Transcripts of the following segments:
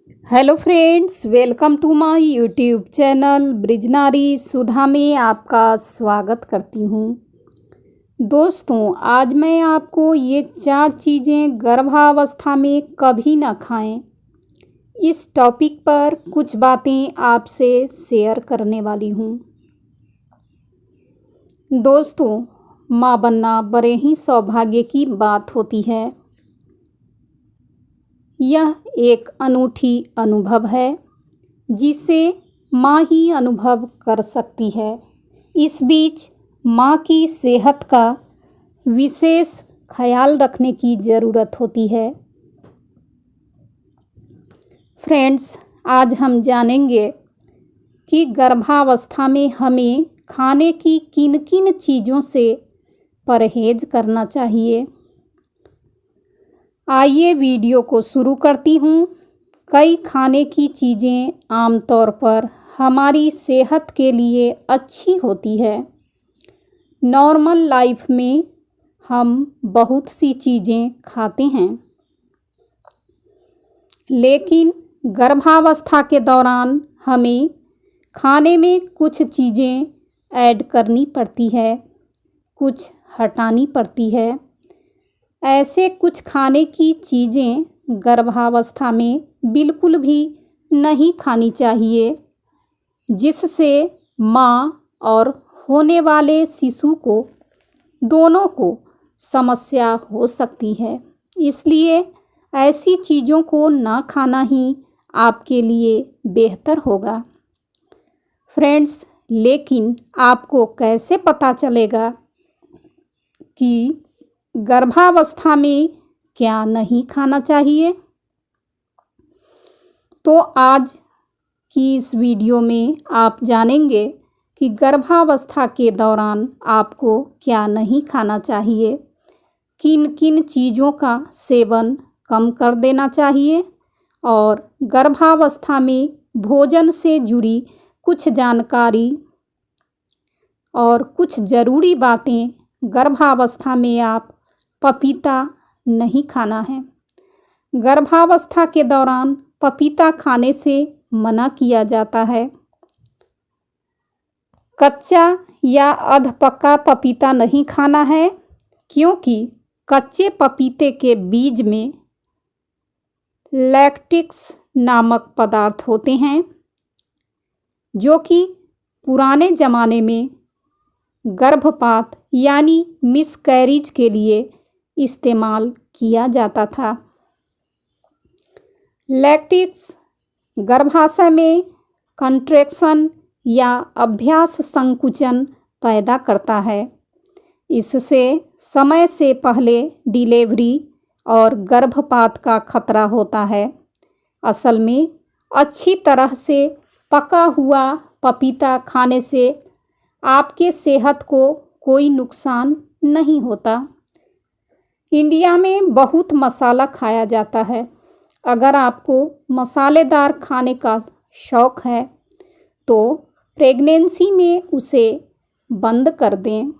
Hello friends, welcome to my YouTube channel Brijnari Sudha में आपका स्वागत करती हूँ। दोस्तों, आज मैं आपको ये 4 चीज़ें गर्भावस्था में कभी ना खाएं, इस टॉपिक पर कुछ बातें आपसे शेयर करने वाली हूँ। दोस्तों, माँ बनना बड़े ही सौभाग्य की बात होती है। यह एक अनूठी अनुभव है जिसे माँ ही अनुभव कर सकती है। इस बीच माँ की सेहत का विशेष ख्याल रखने की ज़रूरत होती है। फ्रेंड्स, आज हम जानेंगे कि गर्भावस्था में हमें खाने की किन किन चीज़ों से परहेज करना चाहिए। आइए वीडियो को शुरू करती हूँ। कई खाने की चीज़ें आमतौर पर हमारी सेहत के लिए अच्छी होती है। नॉर्मल लाइफ में हम बहुत सी चीज़ें खाते हैं, लेकिन गर्भावस्था के दौरान हमें खाने में कुछ चीज़ें ऐड करनी पड़ती है, कुछ हटानी पड़ती है। ऐसे कुछ खाने की चीज़ें गर्भावस्था में बिल्कुल भी नहीं खानी चाहिए, जिससे माँ और होने वाले शिशु को दोनों को समस्या हो सकती है। इसलिए ऐसी चीज़ों को ना खाना ही आपके लिए बेहतर होगा। फ्रेंड्स, लेकिन आपको कैसे पता चलेगा कि गर्भावस्था में क्या नहीं खाना चाहिए? तो आज की इस वीडियो में आप जानेंगे कि गर्भावस्था के दौरान आपको क्या नहीं खाना चाहिए, किन किन चीज़ों का सेवन कम कर देना चाहिए और गर्भावस्था में भोजन से जुड़ी कुछ जानकारी और कुछ ज़रूरी बातें। गर्भावस्था में आप पपीता नहीं खाना है। गर्भावस्था के दौरान पपीता खाने से मना किया जाता है। कच्चा या अधपका पपीता नहीं खाना है, क्योंकि कच्चे पपीते के बीज में लैक्टिक्स नामक पदार्थ होते हैं, जो कि पुराने ज़माने में गर्भपात यानी मिसकैरेज के लिए इस्तेमाल किया जाता था। लैक्टिक्स गर्भाशय में कंट्रैक्शन या अभ्यास संकुचन पैदा करता है। इससे समय से पहले डिलीवरी और गर्भपात का खतरा होता है। असल में अच्छी तरह से पका हुआ पपीता खाने से आपके सेहत को कोई नुकसान नहीं होता। इंडिया में बहुत मसाला खाया जाता है। अगर आपको मसालेदार खाने का शौक़ है तो प्रेगनेंसी में उसे बंद कर दें।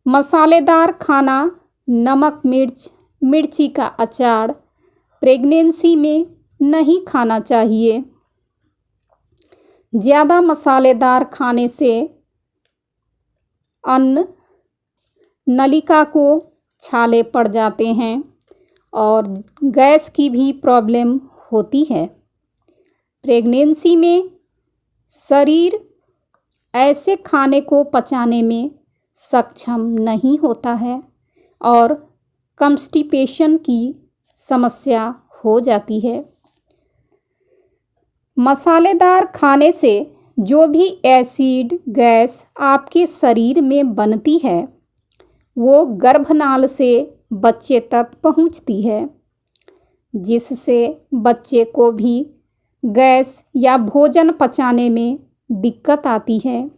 मसालेदार खाना, नमक मिर्च, मिर्ची का अचार प्रेगनेंसी में नहीं खाना चाहिए। ज़्यादा मसालेदार खाने से अन्न नलिका को छाले पड़ जाते हैं और गैस की भी प्रॉब्लम होती है। प्रेगनेंसी में शरीर ऐसे खाने को पचाने में सक्षम नहीं होता है और कॉन्स्टिपेशन की समस्या हो जाती है। मसालेदार खाने से जो भी एसिड गैस आपके शरीर में बनती है, वो गर्भनाल से बच्चे तक पहुंचती है, जिससे बच्चे को भी गैस या भोजन पचाने में दिक्कत आती है।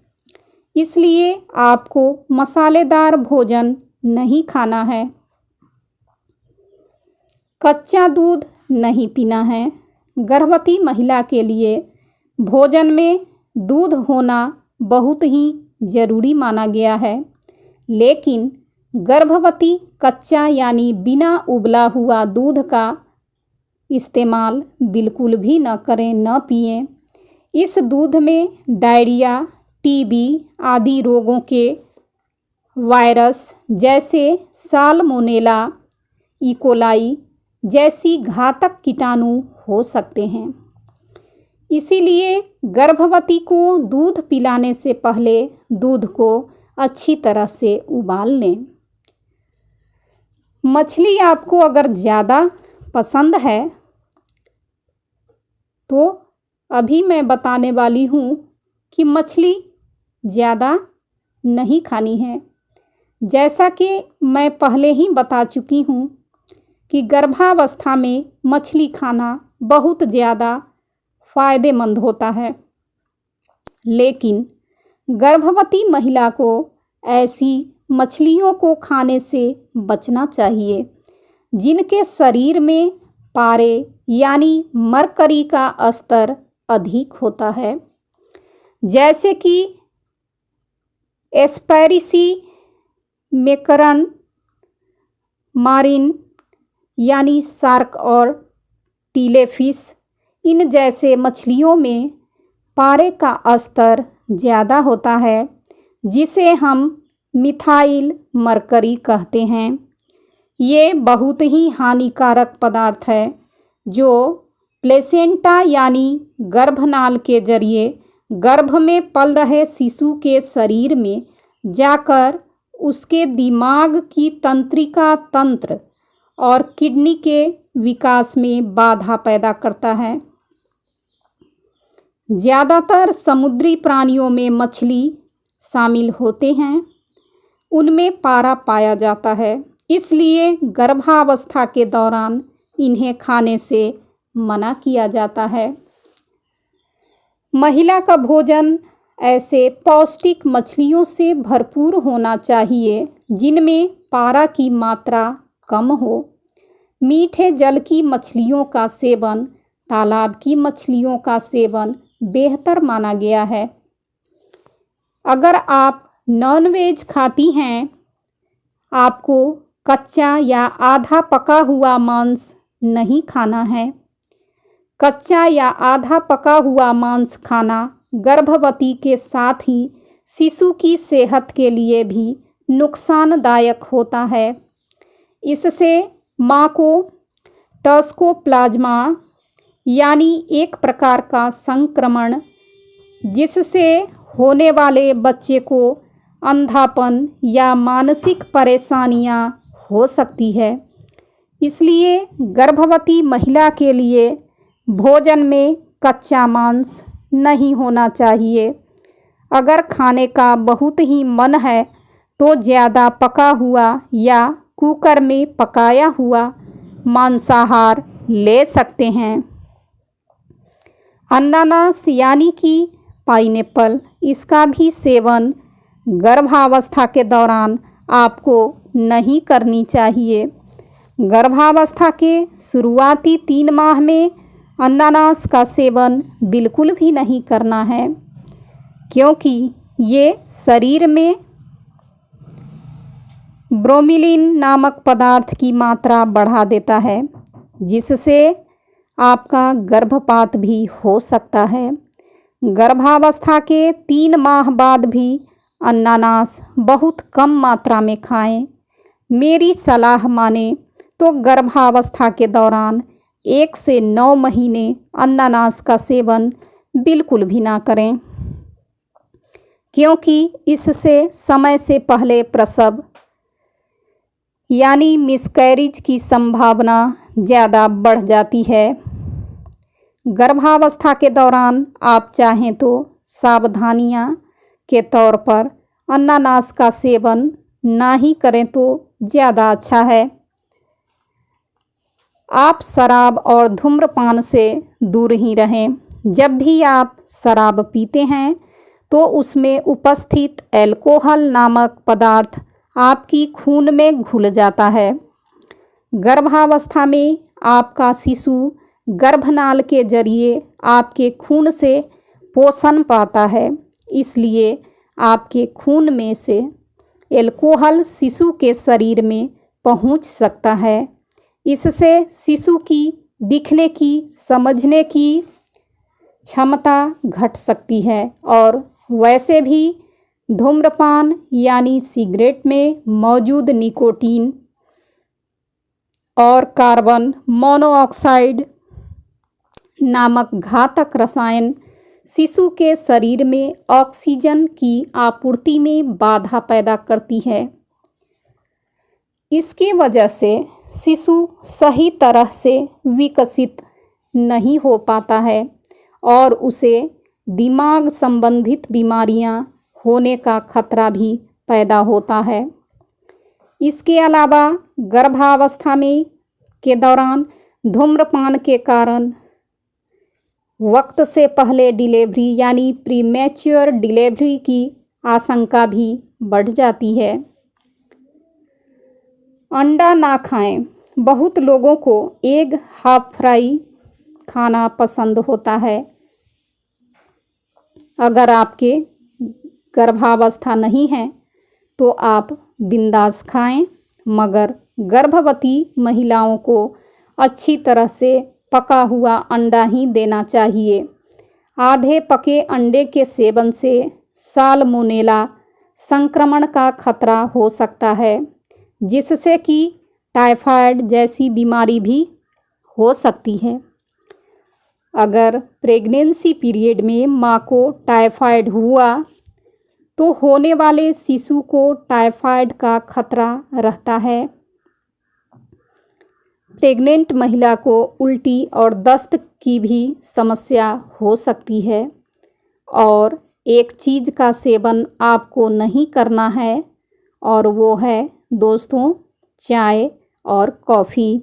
इसलिए आपको मसालेदार भोजन नहीं खाना है। कच्चा दूध नहीं पीना है। गर्भवती महिला के लिए भोजन में दूध होना बहुत ही ज़रूरी माना गया है, लेकिन गर्भवती कच्चा यानी बिना उबला हुआ दूध का इस्तेमाल बिल्कुल भी न करें, न पिएं। इस दूध में डायरिया, टीबी आदि रोगों के वायरस जैसे साल्मोनेला, इकोलाई जैसी घातक कीटाणु हो सकते हैं। इसीलिए गर्भवती को दूध पिलाने से पहले दूध को अच्छी तरह से उबाल लें। मछली आपको अगर ज़्यादा पसंद है तो अभी मैं बताने वाली हूँ कि मछली ज़्यादा नहीं खानी है। जैसा कि मैं पहले ही बता चुकी हूँ कि गर्भावस्था में मछली खाना बहुत ज़्यादा फ़ायदेमंद होता है, लेकिन गर्भवती महिला को ऐसी मछलियों को खाने से बचना चाहिए जिनके शरीर में पारे यानी मरकरी का स्तर अधिक होता है, जैसे कि एस्पेरिसी, मैकरन, मारिन यानी शार्क और टीलेफिश। इन जैसे मछलियों में पारे का स्तर ज़्यादा होता है, जिसे हम मिथाइल मरकरी कहते हैं। ये बहुत ही हानिकारक पदार्थ है जो प्लेसेंटा यानी गर्भनाल के जरिए गर्भ में पल रहे शिशु के शरीर में जाकर उसके दिमाग की तंत्रिका तंत्र और किडनी के विकास में बाधा पैदा करता है। ज़्यादातर समुद्री प्राणियों में मछली शामिल होते हैं, उनमें पारा पाया जाता है, इसलिए गर्भावस्था के दौरान इन्हें खाने से मना किया जाता है। महिला का भोजन ऐसे पौष्टिक मछलियों से भरपूर होना चाहिए जिनमें पारा की मात्रा कम हो। मीठे जल की मछलियों का सेवन, तालाब की मछलियों का सेवन बेहतर माना गया है। अगर आप नॉनवेज खाती हैं, आपको कच्चा या आधा पका हुआ मांस नहीं खाना है। कच्चा या आधा पका हुआ मांस खाना गर्भवती के साथ ही शिशु की सेहत के लिए भी नुकसानदायक होता है। इससे माँ को टॉक्सोप्लाज्मा यानी एक प्रकार का संक्रमण, जिससे होने वाले बच्चे को अंधापन या मानसिक परेशानियाँ हो सकती है। इसलिए गर्भवती महिला के लिए भोजन में कच्चा मांस नहीं होना चाहिए। अगर खाने का बहुत ही मन है तो ज़्यादा पका हुआ या कुकर में पकाया हुआ मांसाहार ले सकते हैं। अनानास यानी कि पाइनएप्पल, इसका भी सेवन गर्भावस्था के दौरान आपको नहीं करनी चाहिए। गर्भावस्था के शुरुआती 3 माह में अनानास का सेवन बिल्कुल भी नहीं करना है, क्योंकि ये शरीर में ब्रोमीलिन नामक पदार्थ की मात्रा बढ़ा देता है, जिससे आपका गर्भपात भी हो सकता है। गर्भावस्था के 3 माह बाद भी अनानास बहुत कम मात्रा में खाएं। मेरी सलाह माने तो गर्भावस्था के दौरान 1 से 9 महीने अनानास का सेवन बिल्कुल भी ना करें, क्योंकि इससे समय से पहले प्रसव यानी मिसकैरेज की संभावना ज़्यादा बढ़ जाती है। गर्भावस्था के दौरान आप चाहें तो सावधानियां के तौर पर अनानास का सेवन ना ही करें तो ज़्यादा अच्छा है। आप शराब और धूम्रपान से दूर ही रहें। जब भी आप शराब पीते हैं तो उसमें उपस्थित अल्कोहल नामक पदार्थ आपकी खून में घुल जाता है। गर्भावस्था में आपका शिशु गर्भनाल के जरिए आपके खून से पोषण पाता है, इसलिए आपके खून में से अल्कोहल शिशु के शरीर में पहुंच सकता है। इससे शिशु की दिखने की, समझने की क्षमता घट सकती है और वैसे भी धूम्रपान यानी सिगरेट में मौजूद निकोटीन और कार्बन मोनोऑक्साइड नामक घातक रसायन शिशु के शरीर में ऑक्सीजन की आपूर्ति में बाधा पैदा करती है। इसकी वजह से शिशु सही तरह से विकसित नहीं हो पाता है और उसे दिमाग संबंधित बीमारियां होने का खतरा भी पैदा होता है। इसके अलावा गर्भावस्था में के दौरान धूम्रपान के कारण वक्त से पहले डिलीवरी यानी प्रीमैच्योर डिलीवरी की आशंका भी बढ़ जाती है। अंडा ना खाएं। बहुत लोगों को एग हाफ फ्राई खाना पसंद होता है। अगर आपके गर्भावस्था नहीं है तो आप बिंदास खाएं, मगर गर्भवती महिलाओं को अच्छी तरह से पका हुआ अंडा ही देना चाहिए। आधे पके अंडे के सेवन से साल्मोनेला संक्रमण का खतरा हो सकता है, जिससे कि टाइफाइड जैसी बीमारी भी हो सकती है। अगर प्रेगनेंसी पीरियड में माँ को टाइफाइड हुआ तो होने वाले शिशु को टाइफाइड का खतरा रहता है। प्रेग्नेंट महिला को उल्टी और दस्त की भी समस्या हो सकती है। और एक चीज़ का सेवन आपको नहीं करना है और वो है दोस्तों चाय और कॉफ़ी।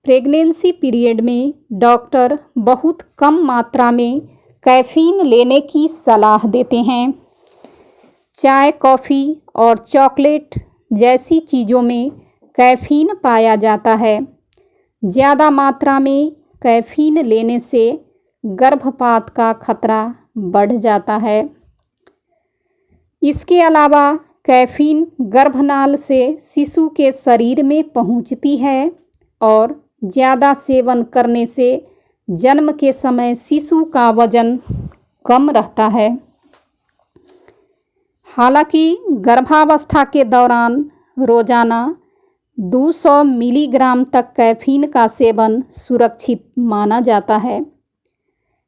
प्रेगनेंसी पीरियड में डॉक्टर बहुत कम मात्रा में कैफ़ीन लेने की सलाह देते हैं। चाय, कॉफ़ी और चॉकलेट जैसी चीज़ों में कैफ़ीन पाया जाता है। ज़्यादा मात्रा में कैफ़ीन लेने से गर्भपात का खतरा बढ़ जाता है। इसके अलावा कैफ़ीन गर्भनाल से शिशु के शरीर में पहुंचती है और ज़्यादा सेवन करने से जन्म के समय शिशु का वज़न कम रहता है। हालांकि गर्भावस्था के दौरान रोज़ाना 200 मिलीग्राम तक कैफ़ीन का सेवन सुरक्षित माना जाता है।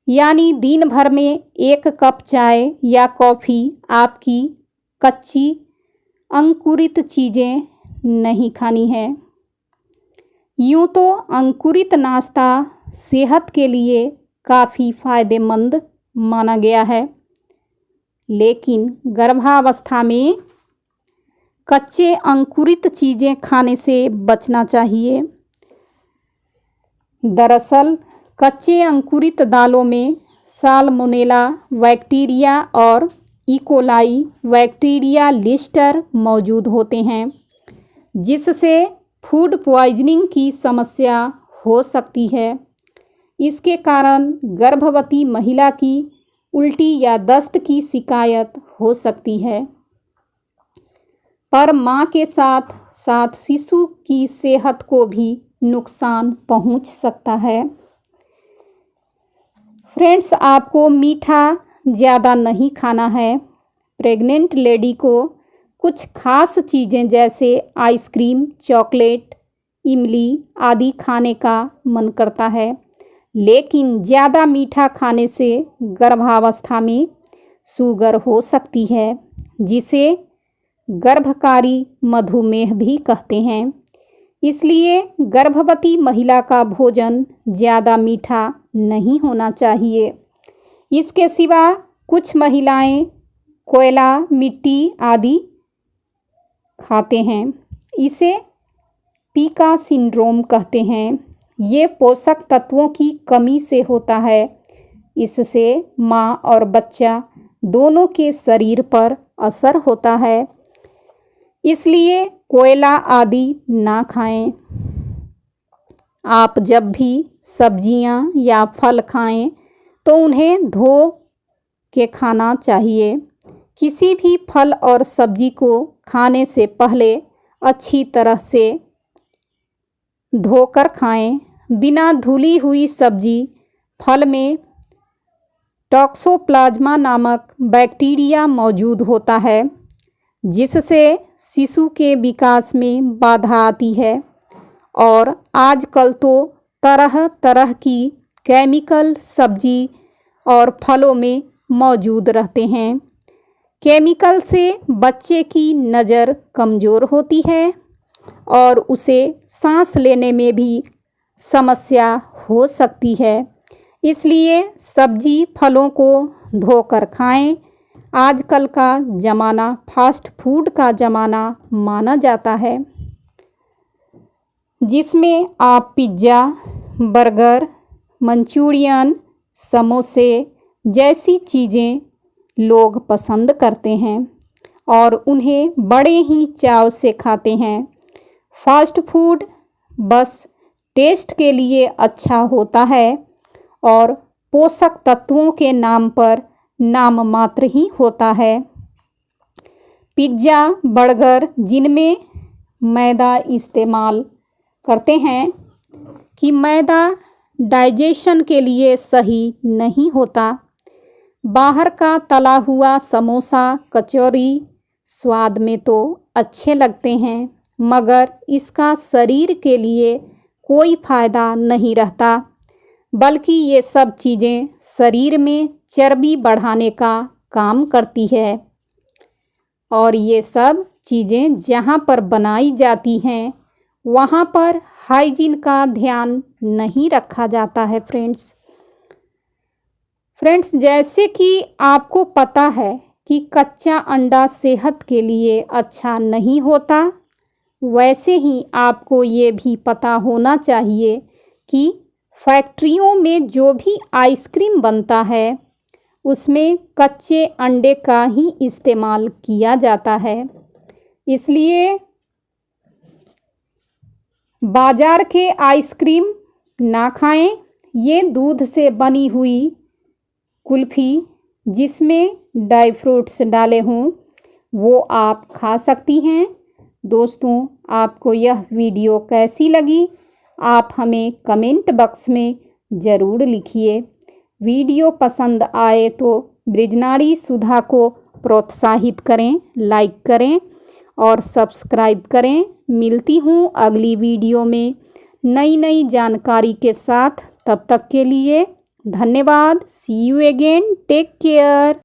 यानी दिन भर में 1 कप चाय या कॉफ़ी आपकी कच्ची अंकुरित चीज़ें नहीं खानी है। यूँ तो अंकुरित नाश्ता सेहत के लिए काफ़ी फ़ायदेमंद माना गया है, लेकिन गर्भावस्था में कच्चे अंकुरित चीज़ें खाने से बचना चाहिए। दरअसल कच्चे अंकुरित दालों में साल्मोनेला बैक्टीरिया और इकोलाई बैक्टीरिया लिस्टर मौजूद होते हैं, जिससे फूड पॉइजनिंग की समस्या हो सकती है। इसके कारण गर्भवती महिला की उल्टी या दस्त की शिकायत हो सकती है, पर मां के साथ साथ शिशु की सेहत को भी नुकसान पहुंच सकता है। फ्रेंड्स, आपको मीठा ज़्यादा नहीं खाना है। प्रेग्नेंट लेडी को कुछ खास चीज़ें जैसे आइसक्रीम, चॉकलेट, इमली आदि खाने का मन करता है, लेकिन ज़्यादा मीठा खाने से गर्भावस्था में शुगर हो सकती है, जिसे गर्भकारी मधुमेह भी कहते हैं। इसलिए गर्भवती महिला का भोजन ज़्यादा मीठा नहीं होना चाहिए। इसके सिवा कुछ महिलाएं कोयला, मिट्टी आदि खाते हैं। इसे पिका सिंड्रोम कहते हैं। ये पोषक तत्वों की कमी से होता है। इससे माँ और बच्चा दोनों के शरीर पर असर होता है। इसलिए कोयला आदि ना खाएं। आप जब भी सब्जियां या फल खाएं तो उन्हें धो के खाना चाहिए। किसी भी फल और सब्जी को खाने से पहले अच्छी तरह से धोकर खाएं। बिना धुली हुई सब्जी फल में टॉक्सोप्लाज्मा नामक बैक्टीरिया मौजूद होता है, जिससे शिशु के विकास में बाधा आती है। और आजकल तो तरह तरह की केमिकल सब्जी और फलों में मौजूद रहते हैं। केमिकल से बच्चे की नज़र कमज़ोर होती है और उसे सांस लेने में भी समस्या हो सकती है। इसलिए सब्जी फलों को धोकर खाएं। आजकल का ज़माना फास्ट फूड का ज़माना माना जाता है, जिसमें आप पिज़्ज़ा, बर्गर, मंचूरियन, समोसे जैसी चीज़ें लोग पसंद करते हैं और उन्हें बड़े ही चाव से खाते हैं। फास्ट फूड बस टेस्ट के लिए अच्छा होता है और पोषक तत्वों के नाम पर नाम मात्र ही होता है। पिज़्ज़ा, बर्गर जिनमें मैदा इस्तेमाल करते हैं कि मैदा डाइजेशन के लिए सही नहीं होता। बाहर का तला हुआ समोसा, कचौरी स्वाद में तो अच्छे लगते हैं, मगर इसका शरीर के लिए कोई फ़ायदा नहीं रहता, बल्कि ये सब चीज़ें शरीर में चर्बी बढ़ाने का काम करती है। और ये सब चीज़ें जहाँ पर बनाई जाती हैं वहाँ पर हाइजीन का ध्यान नहीं रखा जाता है। फ्रेंड्स, जैसे कि आपको पता है कि कच्चा अंडा सेहत के लिए अच्छा नहीं होता, वैसे ही आपको ये भी पता होना चाहिए कि फैक्ट्रियों में जो भी आइसक्रीम बनता है उसमें कच्चे अंडे का ही इस्तेमाल किया जाता है। इसलिए बाज़ार के आइसक्रीम ना खाएं। ये दूध से बनी हुई कुल्फ़ी जिसमें ड्राई फ्रूट्स डाले हों वो आप खा सकती हैं। दोस्तों, आपको यह वीडियो कैसी लगी आप हमें कमेंट बॉक्स में ज़रूर लिखिए। वीडियो पसंद आए तो बृजनारी सुधा को प्रोत्साहित करें, लाइक करें और सब्सक्राइब करें। मिलती हूँ अगली वीडियो में नई जानकारी के साथ। तब तक के लिए धन्यवाद। See you again. Take care.